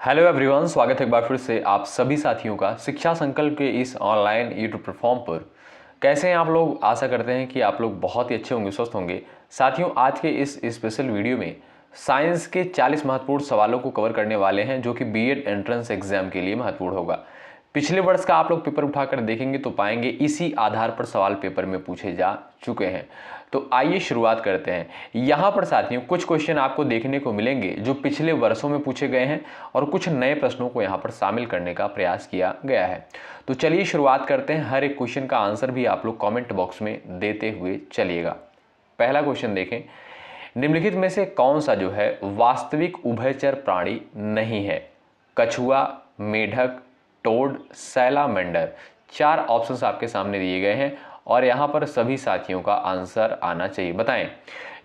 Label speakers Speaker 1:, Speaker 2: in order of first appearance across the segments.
Speaker 1: Hello everyone, स्वागत है एक बार फिर से आप सभी साथियों का शिक्षा संकल्प के इस ऑनलाइन यूट्यूब प्लेटफॉर्म पर। कैसे हैं आप लोग? आशा करते हैं कि आप लोग बहुत ही अच्छे होंगे, स्वस्थ होंगे। साथियों, आज के इस स्पेशल वीडियो में साइंस के 40 महत्वपूर्ण सवालों को कवर करने वाले हैं जो कि बीएड एंट्रेंस एग्जाम के लिए महत्वपूर्ण होगा। पिछले वर्ष का आप लोग पेपर उठाकर देखेंगे तो पाएंगे इसी आधार पर सवाल पेपर में पूछे जा चुके हैं। तो आइए शुरुआत करते हैं। यहाँ पर साथियों कुछ क्वेश्चन आपको देखने को मिलेंगे जो पिछले वर्षों में पूछे गए हैं और कुछ नए प्रश्नों को यहाँ पर शामिल करने का प्रयास किया गया है। तो चलिए शुरुआत करते हैं। हर एक क्वेश्चन का आंसर भी आप लोग कमेंट बॉक्स में देते हुए चलिएगा। पहला क्वेश्चन देखें, निम्नलिखित में से कौन सा जो है वास्तविक उभयचर प्राणी नहीं है? कछुआ, मेढक, टोड, सैलामेंडर। 4 ऑप्शंस आपके सामने दिए गए हैं और यहाँ पर सभी साथियों का आंसर आना चाहिए। बताएं,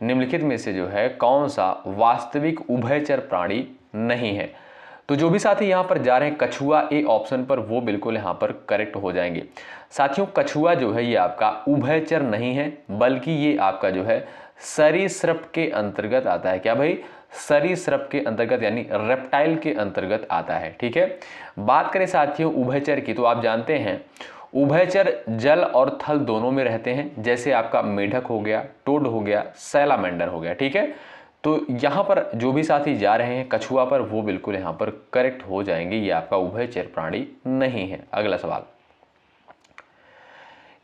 Speaker 1: निम्नलिखित में से जो है कौन सा वास्तविक उभयचर प्राणी नहीं है? तो जो भी साथी यहाँ पर जा रहे हैं कछुआ ए ऑप्शन पर, वो बिल्कुल यहाँ पर करेक्ट हो जाएंगे। साथियों, कछुआ जो है ये आपका उभयचर नहीं है, बल्कि ये आपका जो है सरीसृप के अंतर्गत आता है। क्या भाई? सरीसृप के अंतर्गत यानी रेप्टाइल के अंतर्गत आता है। ठीक है। बात करें साथियों उभयचर की, तो आप जानते हैं उभयचर जल और थल दोनों में रहते हैं, जैसे आपका मेढक हो गया, टोड हो गया, सैलामेंडर हो गया। ठीक है। तो यहां पर जो भी साथी जा रहे हैं कछुआ पर, वो बिल्कुल यहां पर करेक्ट हो जाएंगे। ये आपका उभयचर प्राणी नहीं है। अगला सवाल,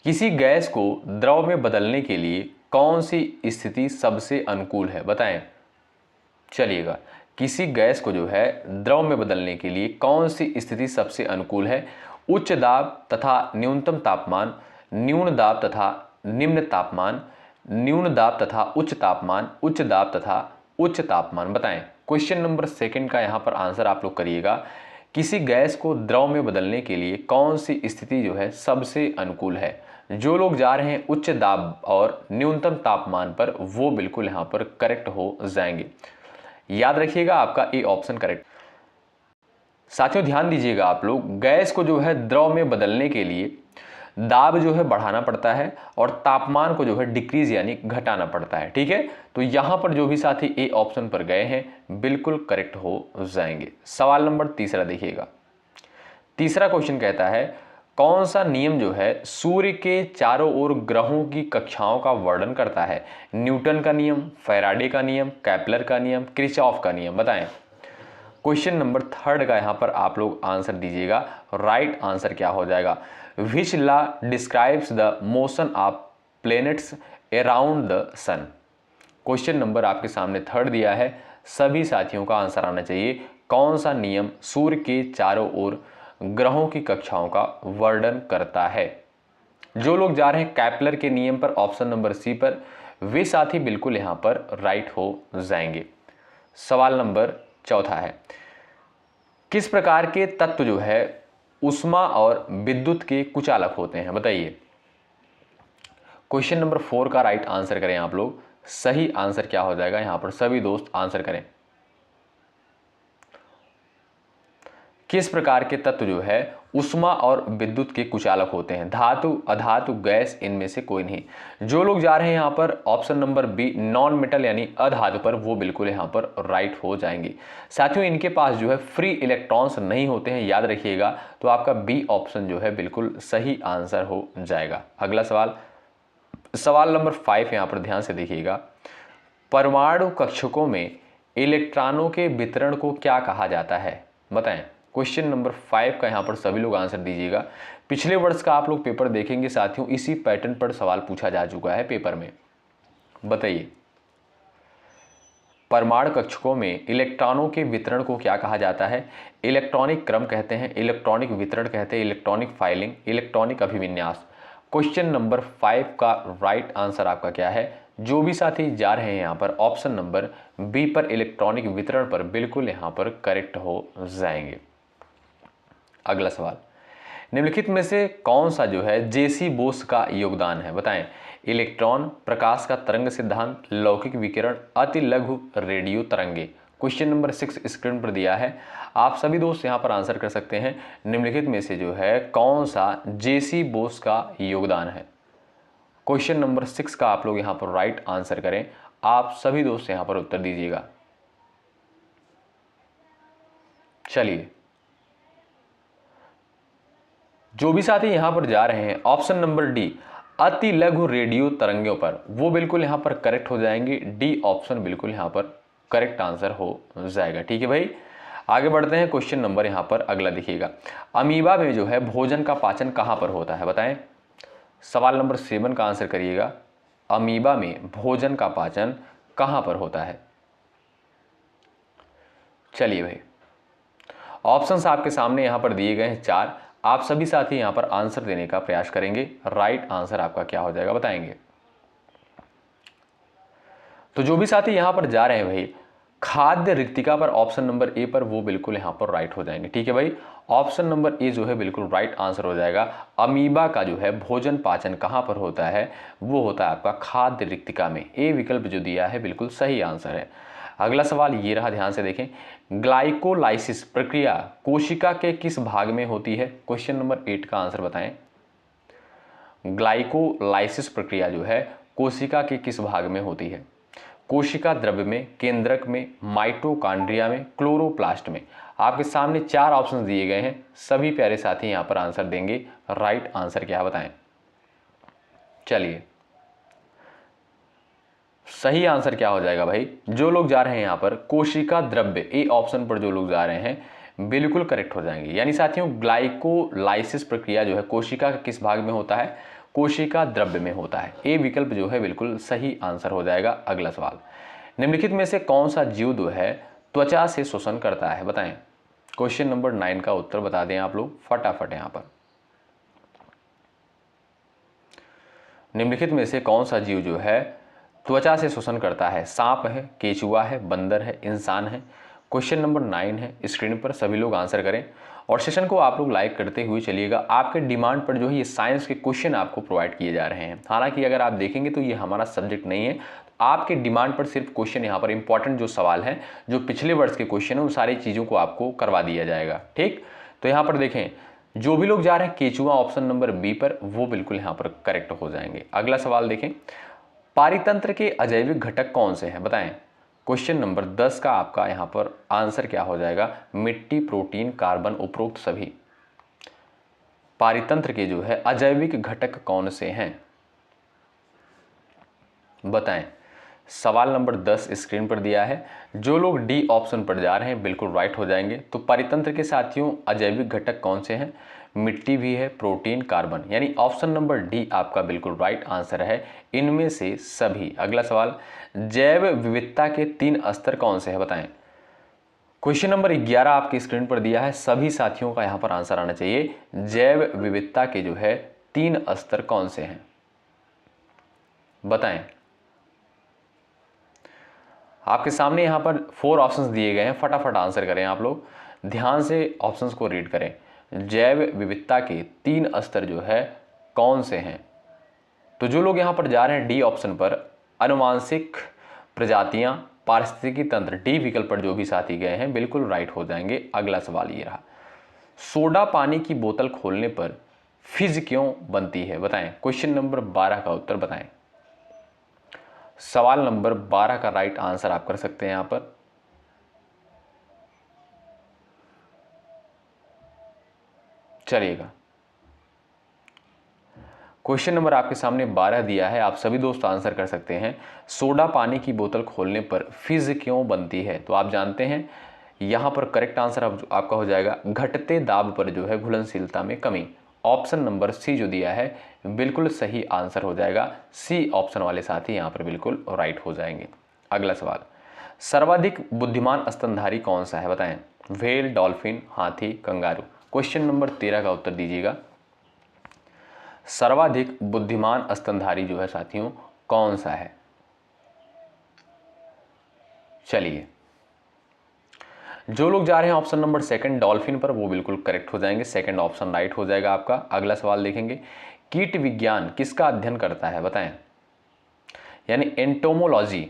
Speaker 1: किसी गैस को द्रव में बदलने के लिए कौन सी स्थिति सबसे अनुकूल है? बताएं। चलिएगा, किसी गैस को जो है द्रव में बदलने के लिए कौन सी स्थिति सबसे अनुकूल है? उच्च दाब तथा न्यूनतम तापमान, न्यून दाब तथा निम्न तापमान, न्यून दाब तथा उच्च तापमान, उच्च दाब तथा उच्च तापमान। बताएं। क्वेश्चन नंबर 2 का यहां पर आंसर आप लोग करिएगा। किसी गैस को द्रव में बदलने के लिए कौन सी स्थिति जो है सबसे अनुकूल है? जो लोग जा रहे हैं उच्च दाब और न्यूनतम तापमान पर, वो बिल्कुल यहां पर करेक्ट हो जाएंगे। याद रखिएगा, आपका ए ऑप्शन करेक्ट। साथियों ध्यान दीजिएगा, आप लोग गैस को जो है द्रव में बदलने के लिए दाब जो है बढ़ाना पड़ता है और तापमान को जो है डिक्रीज यानी घटाना पड़ता है। ठीक है। तो यहां पर जो भी साथी ए ऑप्शन पर गए हैं बिल्कुल करेक्ट हो जाएंगे। सवाल नंबर 3 देखिएगा। तीसरा क्वेश्चन कहता है, कौन सा नियम जो है सूर्य के चारों ओर ग्रहों की कक्षाओं का वर्णन करता है? न्यूटन का नियम, फैराडे का नियम, केपलर का नियम, किरचॉफ का नियम। बताएं। क्वेश्चन नंबर 3 का यहां पर आप लोग आंसर दीजिएगा। राइट आंसर क्या हो जाएगा? Which law describes the motion of planets around the sun. Question number आपके सामने 3 दिया है, सभी साथियों का आंसर आना चाहिए। कौन सा नियम सूर्य के चारों ओर ग्रहों की कक्षाओं का वर्णन करता है? जो लोग जा रहे हैं केपलर के नियम पर, ऑप्शन नंबर सी पर, वे साथी बिल्कुल यहां पर राइट हो जाएंगे। सवाल नंबर 4 है, किस प्रकार के तत्व जो है उष्मा और विद्युत के कुचालक होते हैं? बताइए। क्वेश्चन नंबर 4 का राइट आंसर करें आप लोग। सही आंसर क्या हो जाएगा? यहां पर सभी दोस्त आंसर करें। किस प्रकार के तत्व जो है उष्मा और विद्युत के कुचालक होते हैं? धातु, अधातु, गैस, इनमें से कोई नहीं। जो लोग जा रहे हैं यहां पर option number B non metal यानी अधातु पर, वो बिल्कुल यहां पर राइट हो जाएंगे। साथियों इनके पास जो है फ्री इलेक्ट्रॉन्स नहीं होते हैं, याद रखिएगा। तो आपका बी ऑप्शन जो है बिल्कुल सही आंसर हो जाएगा। अगला सवाल, सवाल नंबर 5 यहां पर ध्यान से देखिएगा। परमाणु कक्षकों में इलेक्ट्रॉनों के वितरण को क्या कहा जाता है? बताएं। क्वेश्चन नंबर 5 का यहां पर सभी लोग आंसर दीजिएगा। पिछले वर्ष का आप लोग पेपर देखेंगे साथियों, इसी पैटर्न पर सवाल पूछा जा चुका है पेपर में। बताइए, परमाणु कक्षकों में इलेक्ट्रॉनों के वितरण को क्या कहा जाता है? इलेक्ट्रॉनिक क्रम कहते हैं, इलेक्ट्रॉनिक वितरण कहते हैं, इलेक्ट्रॉनिक फाइलिंग, इलेक्ट्रॉनिक अभिविन्यास। क्वेश्चन नंबर 5 का राइट आंसर आपका क्या है? जो भी साथी जा रहे हैं यहां पर ऑप्शन नंबर बी पर इलेक्ट्रॉनिक वितरण पर, बिल्कुल यहां पर करेक्ट हो जाएंगे। अगला सवाल, निम्नलिखित में से कौन सा जो है जेसी बोस का योगदान है? बताएं। इलेक्ट्रॉन, प्रकाश का तरंग सिद्धांत, लौकिक विकिरण, अति लघु रेडियो तरंगे। क्वेश्चन नंबर 6 स्क्रीन पर दिया है, आप सभी दोस्त यहां पर आंसर कर सकते हैं। निम्नलिखित में से जो है कौन सा जेसी बोस का योगदान है? क्वेश्चन नंबर 6 का आप लोग यहां पर राइट आंसर करें। आप सभी दोस्त यहां पर उत्तर दीजिएगा। चलिए, जो भी साथी यहां पर जा रहे हैं ऑप्शन नंबर डी अति लघु रेडियो तरंगों पर, वो बिल्कुल यहां पर करेक्ट हो जाएंगे। डी ऑप्शन बिल्कुल यहां पर करेक्ट आंसर हो जाएगा। ठीक है भाई, आगे बढ़ते हैं। क्वेश्चन नंबर यहां पर अगला देखिएगा, अमीबा में जो है भोजन का पाचन कहां पर होता है बताएं। सवाल नंबर 7 का आंसर करिएगा, अमीबा में भोजन का पाचन कहां पर होता है। चलिए भाई, ऑप्शंस आपके सामने यहां पर दिए गए हैं 4। आप सभी साथी यहां पर आंसर देने का प्रयास करेंगे। राइट आंसर आपका क्या हो जाएगा बताएंगे। तो जो भी साथी यहां पर जा रहे हैं भाई खाद्य रिक्तिका पर, ऑप्शन नंबर ए पर, वो बिल्कुल यहां पर राइट हो जाएंगे। ठीक है भाई, ऑप्शन नंबर ए जो है बिल्कुल राइट आंसर हो जाएगा। अमीबा का जो है भोजन पाचन कहां पर होता है, वो होता है आपका खाद्य रिक्तिका में। ए विकल्प जो दिया है बिल्कुल सही आंसर है। अगला सवाल ये रहा, ध्यान से देखें, ग्लाइकोलाइसिस प्रक्रिया कोशिका के किस भाग में होती है। क्वेश्चन नंबर 8 का आंसर बताएं। ग्लाइकोलाइसिस प्रक्रिया जो है कोशिका के किस भाग में होती है। कोशिका द्रव्य में, केंद्रक में, माइटोकॉन्ड्रिया में, क्लोरोप्लास्ट में। आपके सामने 4 ऑप्शन दिए गए हैं। सभी प्यारे साथी यहां पर आंसर देंगे। राइट आंसर क्या बताएं। चलिए, सही आंसर क्या हो जाएगा भाई, जो लोग जा रहे हैं यहां पर कोशिका द्रव्य, ए ऑप्शन पर जो लोग जा रहे हैं बिल्कुल करेक्ट हो जाएंगे। यानी साथियों ग्लाइकोलाइसिस प्रक्रिया जो है कोशिका के किस भाग में होता है, कोशिका द्रव्य में होता है। ए विकल्प जो है बिल्कुल सही आंसर हो जाएगा। अगला सवाल, निम्नलिखित में से कौन सा जीव जो है त्वचा से शोषण करता है बताएं। क्वेश्चन नंबर 9 का उत्तर बता दें आप लोग फटाफट यहां पर। निम्नलिखित में से कौन सा जीव जो है त्वचा से शोषण करता है। सांप है, केचुआ है, बंदर है, इंसान है। क्वेश्चन नंबर 9 है, स्क्रीन पर सभी लोग आंसर करें और सेशन को आप लोग लाइक करते हुए चलिएगा। आपके डिमांड पर जो है ये साइंस के क्वेश्चन आपको प्रोवाइड किए जा रहे हैं। हालांकि अगर आप देखेंगे तो ये हमारा सब्जेक्ट नहीं है, आपके डिमांड पर सिर्फ क्वेश्चन यहाँ पर इंपॉर्टेंट जो सवाल है, जो पिछले वर्ष के क्वेश्चन है, उन सारी चीज़ों को आपको करवा दिया जाएगा। ठीक, तो यहाँ पर देखें, जो भी लोग जा रहे हैं केचुआ ऑप्शन नंबर बी पर, वो बिल्कुल यहाँ पर करेक्ट हो जाएंगे। अगला सवाल देखें, पारितंत्र के अजैविक घटक कौन से हैं बताएं। क्वेश्चन नंबर 10 का आपका यहां पर आंसर क्या हो जाएगा, मिट्टी, प्रोटीन, कार्बन, उपरोक्त सभी। पारितंत्र के जो है अजैविक घटक कौन से हैं बताएं। सवाल नंबर 10 स्क्रीन पर दिया है। जो लोग डी ऑप्शन पर जा रहे हैं बिल्कुल राइट हो जाएंगे। तो पारितंत्र के साथियों अजैविक घटक कौन से हैं, मिट्टी भी है, प्रोटीन, कार्बन, यानी ऑप्शन नंबर डी आपका बिल्कुल राइट आंसर है, इनमें से सभी। अगला सवाल, जैव विविधता के 3 स्तर कौन से हैं बताएं। क्वेश्चन नंबर 11 आपकी स्क्रीन पर दिया है। सभी साथियों का यहां पर आंसर आना चाहिए। जैव विविधता के जो है 3 स्तर कौन से हैं बताएं। आपके सामने यहां पर 4 ऑप्शंस दिए गए हैं, फटाफट आंसर करें आप लोग, ध्यान से ऑप्शंस को रीड करें। जैव विविधता के 3 स्तर जो है कौन से हैं। तो जो लोग यहां पर जा रहे हैं डी ऑप्शन पर, अनुवांशिक प्रजातियां, पारिस्थितिकी तंत्र, डी विकल्प पर जो भी साथी गए हैं बिल्कुल राइट हो जाएंगे। अगला सवाल ये रहा, सोडा पानी की बोतल खोलने पर फिज क्यों बनती है बताएं। क्वेश्चन नंबर 12 का उत्तर बताएं। सवाल नंबर 12 का राइट आंसर आप कर सकते हैं यहां पर। चलिएगा, क्वेश्चन नंबर आपके सामने 12 दिया है, आप सभी दोस्त आंसर कर सकते हैं। सोडा पानी की बोतल खोलने पर फिज क्यों बनती है। तो आप जानते हैं यहां पर करेक्ट आंसर आपका हो जाएगा, घटते दाब पर जो है घुलनशीलता में कमी। ऑप्शन नंबर सी जो दिया है बिल्कुल सही आंसर हो जाएगा। सी ऑप्शन वाले साथी यहां पर बिल्कुल राइट हो जाएंगे। अगला सवाल, सर्वाधिक बुद्धिमान स्तनधारी कौन सा है बताएं। व्हेल, डॉल्फिन, हाथी, कंगारू। क्वेश्चन नंबर 13 का उत्तर दीजिएगा। सर्वाधिक बुद्धिमान स्तनधारी जो है साथियों कौन सा है। चलिए, जो लोग जा रहे हैं ऑप्शन नंबर 2 डॉल्फिन पर, वो बिल्कुल करेक्ट हो जाएंगे। सेकंड ऑप्शन राइट हो जाएगा आपका। अगला सवाल देखेंगे, कीट विज्ञान किसका अध्ययन करता है बताएं। यानी एंटोमोलॉजी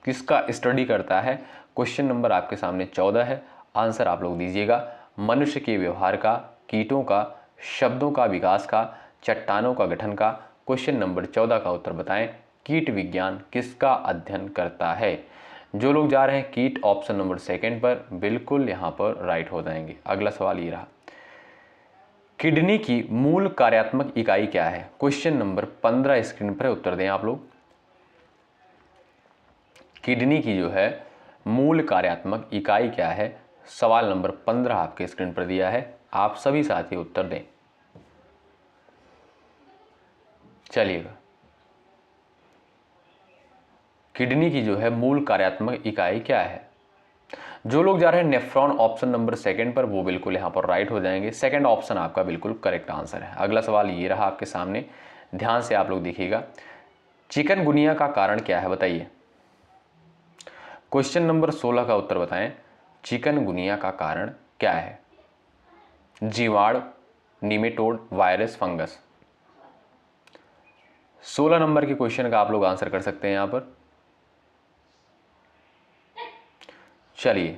Speaker 1: किसका स्टडी करता है। क्वेश्चन नंबर आपके सामने 14 है, आंसर आप लोग दीजिएगा। मनुष्य के व्यवहार का, कीटों का, शब्दों का विकास का, चट्टानों का गठन का। क्वेश्चन नंबर 14 का उत्तर बताएं, कीट विज्ञान किसका अध्ययन करता है। जो लोग जा रहे हैं कीट ऑप्शन नंबर सेकंड पर, बिल्कुल यहाँ पर राइट हो जाएंगे। अगला सवाल ये रहा, किडनी की मूल कार्यात्मक इकाई क्या है? क्वेश्चन नंबर 15 स्क्रीन पर उत्तर दें आप लोग। किडनी की जो है मूल कार्यात्मक इकाई क्या है? सवाल नंबर 15 आपके स्क्रीन पर दिया है, आप सभी साथी उत्तर दें। चलिएगा, किडनी की जो है मूल कार्यात्मक इकाई क्या है? जो लोग जा रहे हैं नेफ्रॉन ऑप्शन नंबर सेकंड पर, वो बिल्कुल यहां पर राइट हो जाएंगे। सेकंड ऑप्शन आपका बिल्कुल करेक्ट आंसर है। अगला सवाल ये रहा आपके सामने, ध्यान से आप लोग देखिएगा। चिकनगुनिया का कारण क्या है बताइए? क्वेश्चन नंबर 16 का उत्तर बताएं। चिकनगुनिया का कारण क्या है? जीवाणु, निमेटोड, वायरस, फंगस। 16 नंबर के क्वेश्चन का आप लोग आंसर कर सकते हैं यहां पर। चलिए,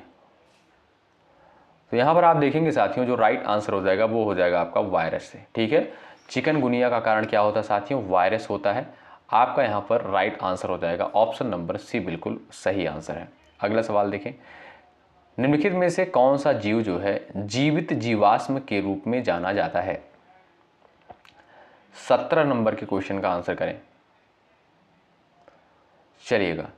Speaker 1: तो यहां पर आप देखेंगे साथियों, जो राइट आंसर हो जाएगा वो हो जाएगा आपका वायरस से। ठीक है, चिकनगुनिया का कारण क्या होता है साथियों? वायरस होता है। आपका यहां पर राइट आंसर हो जाएगा ऑप्शन नंबर सी, बिल्कुल सही आंसर है। अगला सवाल देखें, निम्नलिखित में से कौन सा जीव जो है जीवित जीवाश्म के रूप में जाना जाता है? 17 नंबर के क्वेश्चन का आंसर करें। चलिएगा,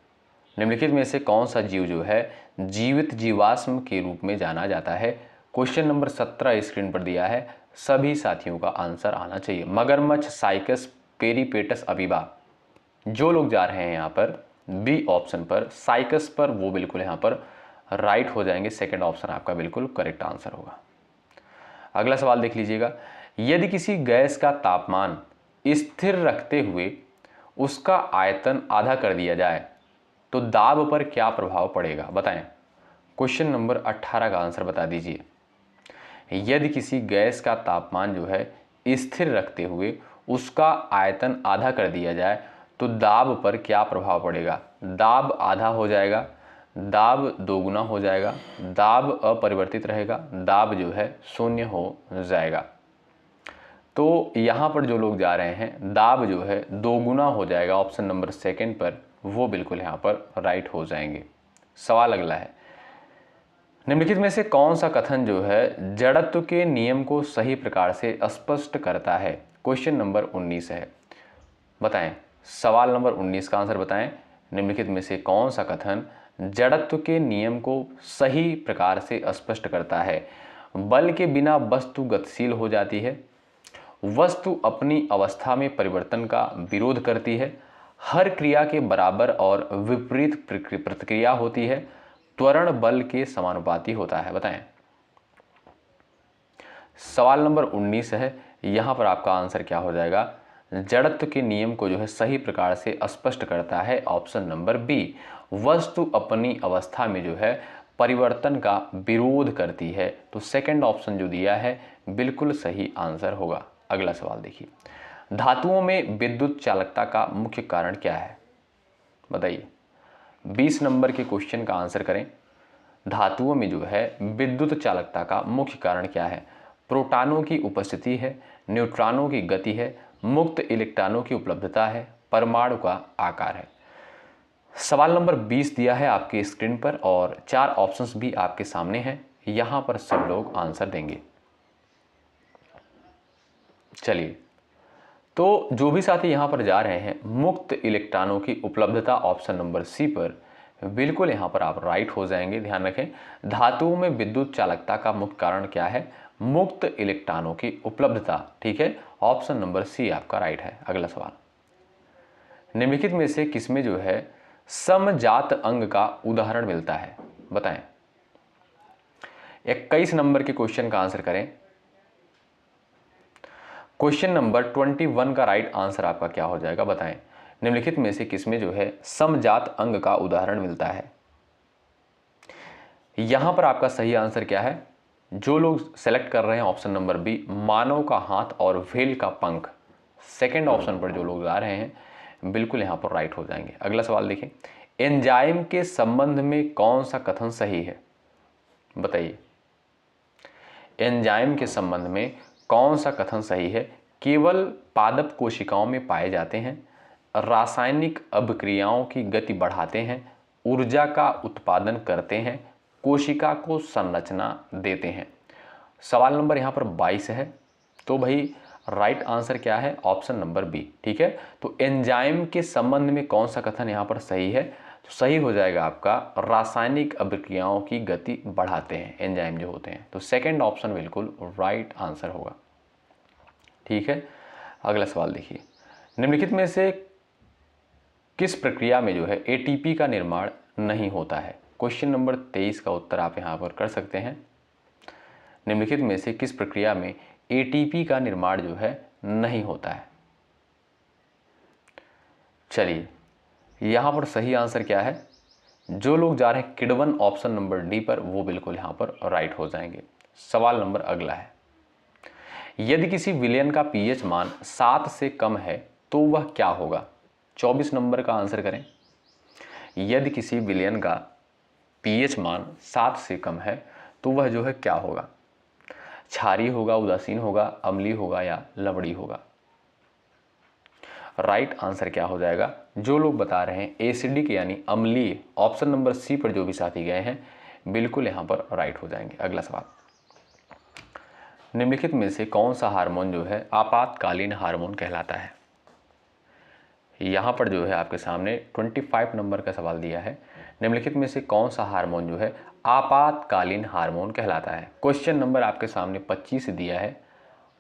Speaker 1: निम्नलिखित में से कौन सा जीव जो है जीवित जीवाश्म के रूप में जाना जाता है? क्वेश्चन नंबर 17 स्क्रीन पर दिया है, सभी साथियों का आंसर आना चाहिए। मगरमच्छ, साइकस, पेरीपेटस, अमीबा। जो लोग जा रहे हैं यहाँ पर बी ऑप्शन पर, साइकस पर, वो बिल्कुल यहाँ पर राइट हो जाएंगे। सेकंड ऑप्शन आपका बिल्कुल करेक्ट आंसर होगा। अगला सवाल देख लीजिएगा, यदि किसी गैस का तापमान स्थिर रखते हुए उसका आयतन आधा कर दिया जाए तो दाब पर क्या प्रभाव पड़ेगा? बताएं। क्वेश्चन नंबर 18 का आंसर बता दीजिए। यदि किसी गैस का तापमान जो है स्थिर रखते हुए उसका आयतन आधा कर दिया जाए तो दाब पर क्या प्रभाव पड़ेगा? दाब आधा हो जाएगा, दाब दोगुना हो जाएगा, दाब अपरिवर्तित रहेगा, दाब जो है शून्य हो जाएगा। तो यहाँ पर जो लोग जा रहे हैं दाब जो है दोगुना हो जाएगा, ऑप्शन नंबर सेकंड पर, वो बिल्कुल यहाँ पर राइट हो जाएंगे। सवाल अगला है, निम्नलिखित में से कौन सा कथन जो है जड़त्व के नियम को सही प्रकार से स्पष्ट करता है? क्वेश्चन नंबर 19 है, बताएं। सवाल नंबर 19 का आंसर बताएं। निम्नलिखित में से कौन सा कथन जड़त्व के नियम को सही प्रकार से स्पष्ट करता है? बल के बिना वस्तु गतिशील हो जाती है, वस्तु अपनी अवस्था में परिवर्तन का विरोध करती है, हर क्रिया के बराबर और विपरीत प्रतिक्रिया होती है, त्वरण बल के समानुपाती होता है। बताएं। सवाल नंबर 19 है, यहां पर आपका आंसर क्या हो जाएगा? जड़त्व के नियम को जो है सही प्रकार से स्पष्ट करता है ऑप्शन नंबर बी, वस्तु अपनी अवस्था में जो है परिवर्तन का विरोध करती है। तो सेकंड ऑप्शन जो दिया है बिल्कुल सही आंसर होगा। अगला सवाल देखिए, धातुओं में विद्युत चालकता का मुख्य कारण क्या है? बताइए। 20 नंबर के क्वेश्चन का आंसर करें। धातुओं में जो है विद्युत चालकता का मुख्य कारण क्या है? प्रोटॉनों की उपस्थिति है, न्यूट्रॉनों की गति है, मुक्त इलेक्ट्रॉनों की उपलब्धता है, परमाणु का आकार है। सवाल नंबर 20 दिया है आपके स्क्रीन पर और 4 ऑप्शंस भी आपके सामने हैं, यहां पर सब लोग आंसर देंगे। चलिए, तो जो भी साथी यहां पर जा रहे हैं मुक्त इलेक्ट्रॉनों की उपलब्धता ऑप्शन नंबर सी पर, बिल्कुल यहां पर आप राइट हो जाएंगे। ध्यान रखें, धातुओं में विद्युत चालकता का मुख्य कारण क्या है? मुक्त इलेक्ट्रॉनों की उपलब्धता। ठीक है, ऑप्शन नंबर सी आपका राइट है। अगला सवाल, निम्नलिखित में से किसमें जो है समजात अंग का उदाहरण मिलता है? बताएं। 21 नंबर के क्वेश्चन का आंसर करें। क्वेश्चन नंबर 21 का राइट आंसर आपका क्या हो जाएगा? बताएं। निम्नलिखित में से किसमें जो है समजात अंग का उदाहरण मिलता है? यहां पर आपका सही आंसर क्या है? जो लोग सेलेक्ट कर रहे हैं ऑप्शन नंबर बी, मानव का हाथ और व्हेल का पंख। सेकंड ऑप्शन पर जो लोग जा रहे हैं बिल्कुल यहां पर राइट हो जाएंगे। अगला सवाल देखें, एंजाइम के संबंध में कौन सा कथन सही है? बताइए। एंजाइम के संबंध में कौन सा कथन सही है? केवल पादप कोशिकाओं में पाए जाते हैं, रासायनिक अभिक्रियाओं की गति बढ़ाते हैं, ऊर्जा का उत्पादन करते हैं, कोशिका को संरचना देते हैं। सवाल नंबर यहाँ पर 22 है। तो भाई राइट आंसर क्या है? Option number B. ठीक है, तो एंजाइम के संबंध में कौन सा कथन यहाँ पर सही है? तो सही हो जाएगा आपका रासायनिक अभिक्रियाओं की गति बढ़ाते हैं एंजाइम जो होते हैं। तो सेकंड ऑप्शन बिल्कुल राइट आंसर होगा। ठीक है, अगला सवाल देखिए, निम्नलिखित में से किस प्रक्रिया में जो है एटीपी का निर्माण नहीं होता है? क्वेश्चन नंबर 23 का उत्तर आप यहाँ पर कर सकते हैं। निम्नलिखित में से किस प्रक्रिया में एटीपी का निर्माण जो है नहीं होता है? चलिए, यहाँ पर सही आंसर क्या है? जो लोग जा रहे हैं किडवन ऑप्शन नंबर डी पर, वो बिल्कुल यहाँ पर राइट हो जाएंगे। सवाल नंबर अगला है, यदि किसी विलयन का पीएच मान 7 से कम है तो वह क्या होगा? 24 नंबर का आंसर करें। यदि किसी विलयन का पीएच मान 7 से कम है तो वह जो है क्या होगा? क्षारीय होगा, उदासीन होगा, अम्लीय होगा या लवणीय होगा? राइट आंसर क्या हो जाएगा? जो लोग बता रहे हैं एसिडिक यानी अम्लीय, ऑप्शन नंबर सी पर जो भी साथी गए हैं, बिल्कुल यहाँ पर राइट हो जाएंगे। अगला सवाल, निम्नलिखित में से कौन सा हार्मोन जो है आपातकालीन हार्मोन कहलाता है? यहाँ पर जो है आपके सामने 25 नंबर का सवाल दिया है। निम्नलिखित में से कौन सा हार्मोन जो है आपातकालीन हार्मोन कहलाता है? क्वेश्चन नंबर आपके सामने 25 दिया है,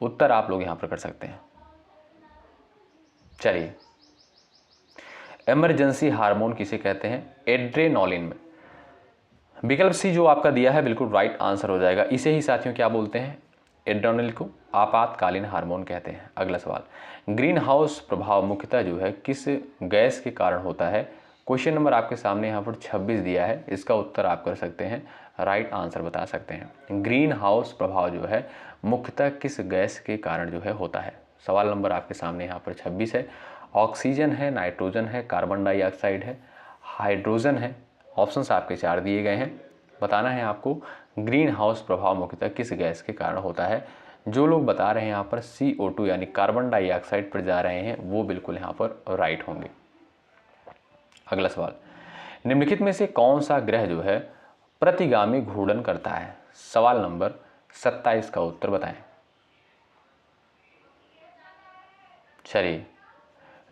Speaker 1: उत्तर आप लोग यहाँ पर कर सकते हैं। चलिए, इमरजेंसी हार्मोन किसे कहते हैं? एड्रेनोलिन में। विकल्प सी जो आपका दिया है बिल्कुल राइट आंसर हो जाएगा। इसे ही साथियों क्या बोलते हैं? एड्रेनलिन को आपातकालीन हार्मोन कहते हैं। अगला सवाल, ग्रीन हाउस प्रभाव मुख्यतः जो है किस गैस के कारण होता है? क्वेश्चन नंबर आपके सामने यहाँ पर 26 दिया है, इसका उत्तर आप कर सकते हैं, राइट आंसर बता सकते हैं। ग्रीन हाउस प्रभाव जो है मुख्यतः किस गैस के कारण जो है होता है? सवाल नंबर आपके सामने यहाँ पर 26 है। ऑक्सीजन है, नाइट्रोजन है, कार्बन डाइऑक्साइड है, हाइड्रोजन है। ऑप्शंस आपके 4 दिए गए हैं। बताना है आपको ग्रीन हाउस प्रभाव मुख्यतः किस गैस के कारण होता है। जो लोग बता रहे हैं यहाँ पर CO2 यानी कार्बन डाइऑक्साइड पर जा रहे हैं, वो बिल्कुल यहाँ पर राइट होंगे। अगला सवाल, निम्नलिखित में से कौन सा ग्रह जो है प्रतिगामी घूर्णन करता है? सवाल नंबर 27 का उत्तर बताएं। चलिए,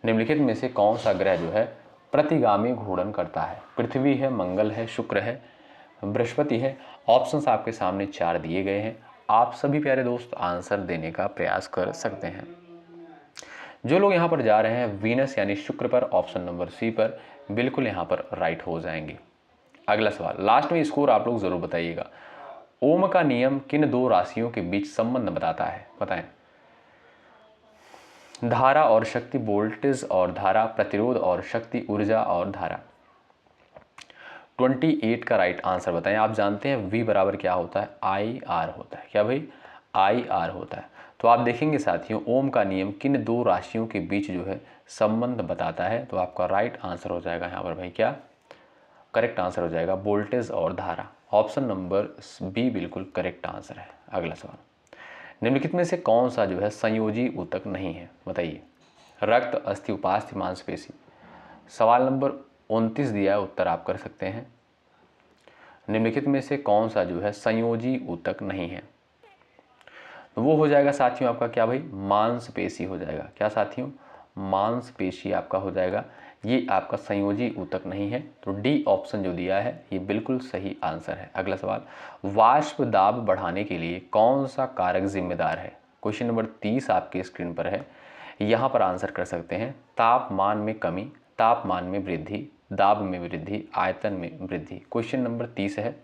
Speaker 1: निम्नलिखित में से कौन सा ग्रह जो है प्रतिगामी घूर्णन करता है? पृथ्वी है, मंगल है, शुक्र है, बृहस्पति है। ऑप्शंस आपके सामने 4 दिए गए हैं। आप सभी प्यारे दोस्त आंसर देने का प्रयास कर सकते हैं। जो लोग यहाँ पर जा रहे हैं वीनस यानी शुक्र पर, ऑप्शन नंबर सी पर, बिल्कुल यहाँ पर राइट हो जाएंगे। अगला सवाल, लास्ट में स्कोर आप लोग जरूर बताइएगा। ओम का नियम किन 2 राशियों के बीच संबंध बताता है? बताएं। धारा और शक्ति, वोल्टेज और धारा, प्रतिरोध और शक्ति, ऊर्जा और धारा। 28 का राइट आंसर बताएं। आप जानते हैं V बराबर क्या होता है? IR होता है। क्या भाई? IR होता है। तो आप देखेंगे साथियों, ओम का नियम किन 2 राशियों के बीच जो है संबंध बताता है? तो आपका राइट आंसर हो जाएगा यहाँ पर भाई क्या? करेक्ट आंसर हो जाएगा वोल्टेज और धारा। ऑप्शन नंबर बी बिल्कुल करेक्ट आंसर है। अगला सवाल, निम्नलिखित में से कौन सा जो है संयोजी ऊतक नहीं है? बताइए। रक्त, अस्थि, उपास्थि, मांसपेशी। सवाल नंबर 29 दिया है, उत्तर आप कर सकते हैं। निम्नलिखित में से कौन सा जो है संयोजी ऊतक नहीं है? तो वो हो जाएगा साथियों आपका क्या भाई? मांसपेशी हो जाएगा। क्या साथियों? मांसपेशी आपका हो जाएगा। ये आपका संयोजी ऊतक नहीं है। तो डी ऑप्शन जो दिया है ये बिल्कुल सही आंसर है। अगला सवाल, वाष्प दाब बढ़ाने के लिए कौन सा कारक जिम्मेदार है? क्वेश्चन नंबर 30 आपके स्क्रीन पर है, यहाँ पर आंसर कर सकते हैं। तापमान में कमी, तापमान में वृद्धि, दाब में वृद्धि, आयतन में वृद्धि। क्वेश्चन नंबर 30 है,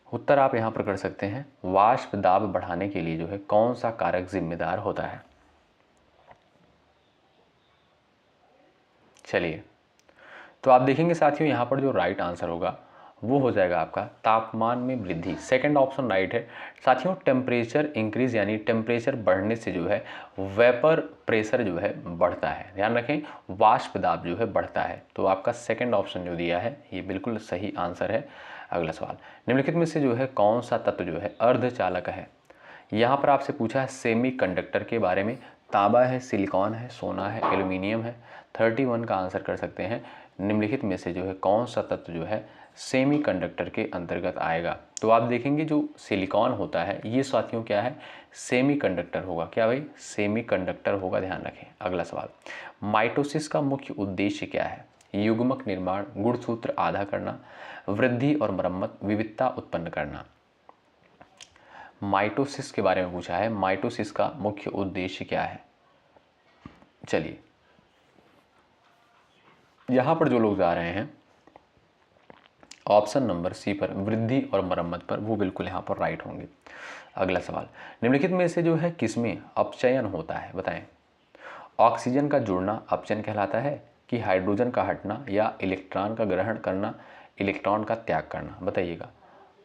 Speaker 1: उत्तर आप यहाँ पर कर सकते हैं। वाष्प दाब बढ़ाने के लिए जो है कौन सा कारक जिम्मेदार होता है? चलिए, तो आप देखेंगे साथियों यहाँ पर जो राइट आंसर होगा वो हो जाएगा आपका तापमान में वृद्धि। सेकंड ऑप्शन राइट है साथियों। टेम्परेचर इंक्रीज यानी टेम्परेचर बढ़ने से जो है वेपर प्रेशर जो है बढ़ता है। ध्यान रखें, वाष्प दाब जो है बढ़ता है। तो आपका सेकंड ऑप्शन जो दिया है ये बिल्कुल सही आंसर है। अगला सवाल, निम्नलिखित में से जो है कौन सा तत्व जो है अर्धचालक है? यहाँ पर आपसे पूछा है सेमी कंडक्टर के बारे में। तांबा है, सिलिकॉन है, सोना है, एल्यूमिनियम है। 31 का आंसर कर सकते हैं। निम्नलिखित में से जो है कौन सा तत्व जो है सेमीकंडक्टर के अंतर्गत आएगा? तो आप देखेंगे जो सिलिकॉन होता है ये साथियों क्या है, सेमीकंडक्टर होगा। क्या भाई, सेमीकंडक्टर होगा, ध्यान रखें। अगला सवाल, माइटोसिस का मुख्य उद्देश्य क्या है? युग्मक निर्माण, गुणसूत्र आधा करना, वृद्धि और मरम्मत, विविधता उत्पन्न करना। माइटोसिस के बारे में पूछा है, माइटोसिस का मुख्य उद्देश्य क्या है? चलिए यहां पर जो लोग जा रहे हैं ऑप्शन नंबर सी पर, वृद्धि और मरम्मत पर, वो बिल्कुल यहाँ पर राइट होंगे। अगला सवाल, निम्नलिखित में से जो है किसमें अपचयन होता है? बताएं। ऑक्सीजन का जुड़ना अपचयन कहलाता है कि हाइड्रोजन का हटना या इलेक्ट्रॉन का ग्रहण करना, इलेक्ट्रॉन का त्याग करना? बताइएगा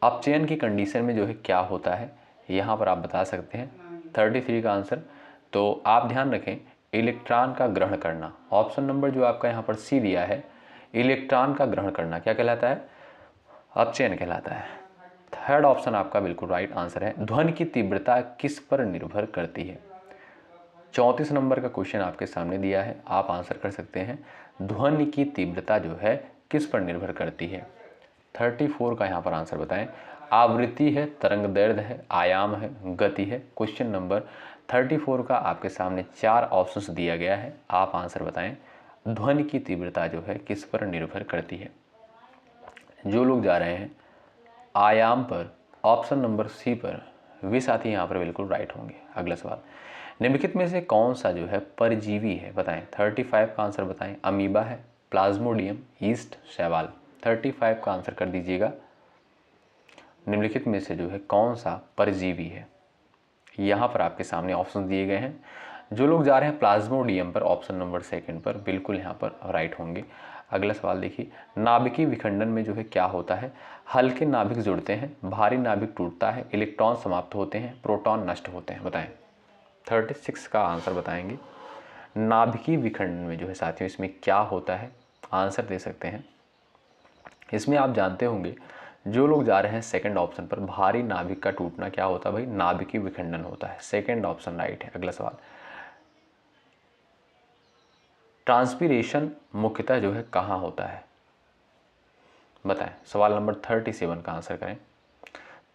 Speaker 1: अपचयन की कंडीशन में जो है क्या होता है, यहाँ पर आप बता सकते हैं 33 का आंसर। तो आप ध्यान रखें, इलेक्ट्रॉन का ग्रहण करना। ऑप्शन नंबर जो आपका यहाँ पर सी दिया है, इलेक्ट्रॉन का ग्रहण करना क्या कहलाता है? अपचयन कहलाता है। थर्ड ऑप्शन आपका बिल्कुल राइट आंसर है। ध्वनि की तीव्रता किस पर निर्भर करती है? 34 नंबर का क्वेश्चन आपके सामने दिया है, आप आंसर कर सकते हैं। ध्वनि की तीव्रता जो है किस पर निर्भर करती है? 34 का यहाँ पर आंसर बताएं। आवृत्ति है, तरंग दैर्ध्य है, आयाम है, गति है। क्वेश्चन नंबर 34 का आपके सामने 4 ऑप्शंस दिया गया है, आप आंसर बताएं। ध्वनि की तीव्रता जो है किस पर निर्भर करती है? जो लोग जा रहे हैं आयाम पर, ऑप्शन नंबर सी पर, वे साथी यहाँ पर बिल्कुल राइट होंगे। अगला सवाल, निम्नलिखित में से कौन सा जो है परजीवी है? बताएं। 35 का आंसर बताएं। अमीबा है, प्लाज्मोडियम, यीस्ट, शैवाल। 35 का आंसर कर दीजिएगा। निम्नलिखित में से जो है कौन सा परजीवी है? यहाँ पर आपके सामने ऑप्शन दिए गए हैं। जो लोग जा रहे हैं प्लाज्मोडियम पर, ऑप्शन नंबर सेकंड पर, बिल्कुल यहाँ पर राइट होंगे। अगला सवाल देखिए, नाभिकीय विखंडन में जो है क्या होता है? हल्के नाभिक जुड़ते हैं, भारी नाभिक टूटता है, इलेक्ट्रॉन समाप्त होते हैं, प्रोटॉन नष्ट होते हैं। बताएं। 36 का आंसर बताएंगे। नाभिकीय विखंडन में जो है साथियों इसमें क्या होता है? आंसर दे सकते हैं। इसमें आप जानते होंगे, जो लोग जा रहे हैं सेकंड ऑप्शन पर, भारी नाभिक का टूटना क्या होता है भाई? नाभिकीय विखंडन होता है। सेकंड ऑप्शन राइट है। अगला सवाल, ट्रांसपीरेशन मुख्यतः जो है कहाँ होता है? बताएं। सवाल नंबर 37 का आंसर करें।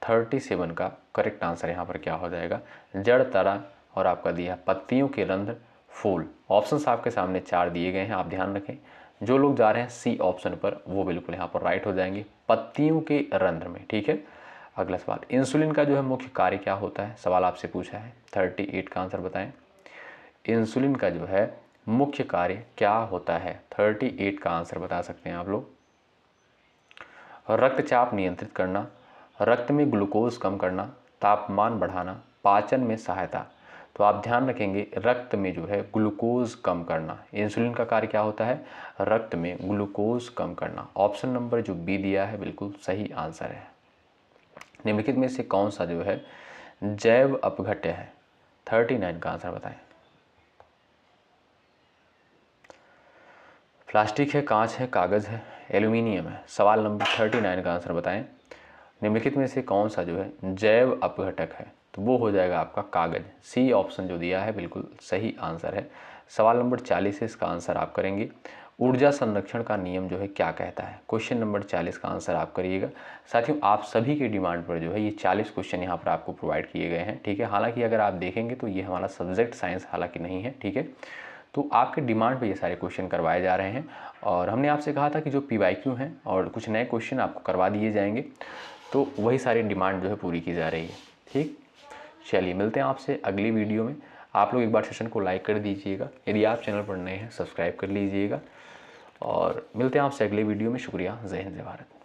Speaker 1: 37 का करेक्ट आंसर यहाँ पर क्या हो जाएगा? जड़, तना और आपका दिया पत्तियों के रंध्र, फूल। ऑप्शंस आपके सामने 4 दिए गए हैं, आप ध्यान रखें। जो लोग जा रहे हैं सी ऑप्शन पर, वो बिल्कुल यहाँ पर राइट हो जाएंगे, पत्तियों के रंध्र में। ठीक है। अगला सवाल, इंसुलिन का जो है मुख्य कार्य क्या होता है? सवाल आपसे पूछा है। 38 का आंसर बताएं। इंसुलिन का जो है मुख्य कार्य क्या होता है? 38 का आंसर बता सकते हैं आप लोग। रक्तचाप नियंत्रित करना, रक्त में ग्लूकोज कम करना, तापमान बढ़ाना, पाचन में सहायता। तो आप ध्यान रखेंगे, रक्त में जो है ग्लूकोज कम करना। इंसुलिन का कार्य क्या होता है? रक्त में ग्लूकोज कम करना। ऑप्शन नंबर जो बी दिया है बिल्कुल सही आंसर है। निम्नलिखित में से कौन सा जो है जैव अपघट्य है? 39 का आंसर बताएं। प्लास्टिक है, कांच है, कागज़ है, एल्यूमिनियम है। सवाल नंबर 39 का आंसर बताएं। निम्नलिखित में से कौन सा जो है जैव अपघटक है? तो वो हो जाएगा आपका कागज़। सी ऑप्शन जो दिया है बिल्कुल सही आंसर है। सवाल नंबर 40 है, इसका आंसर आप करेंगे। ऊर्जा संरक्षण का नियम जो है क्या कहता है? क्वेश्चन नंबर 40 का आंसर आप करिएगा। साथियों आप सभी के डिमांड पर जो है ये 40 क्वेश्चन यहाँ पर आपको प्रोवाइड किए गए हैं। ठीक है। हालांकि अगर आप देखेंगे तो ये हमारा सब्जेक्ट साइंस हालांकि नहीं है। ठीक है। तो आपके डिमांड पे ये सारे क्वेश्चन करवाए जा रहे हैं और हमने आपसे कहा था कि जो PYQ हैं और कुछ नए क्वेश्चन आपको करवा दिए जाएंगे, तो वही सारी डिमांड जो है पूरी की जा रही है। ठीक, चलिए मिलते हैं आपसे अगली वीडियो में। आप लोग एक बार सेशन को लाइक कर दीजिएगा, यदि आप चैनल पर नए हैं सब्सक्राइब कर लीजिएगा और मिलते हैं आपसे अगले वीडियो में। शुक्रिया। जय हिंद, जय भारत।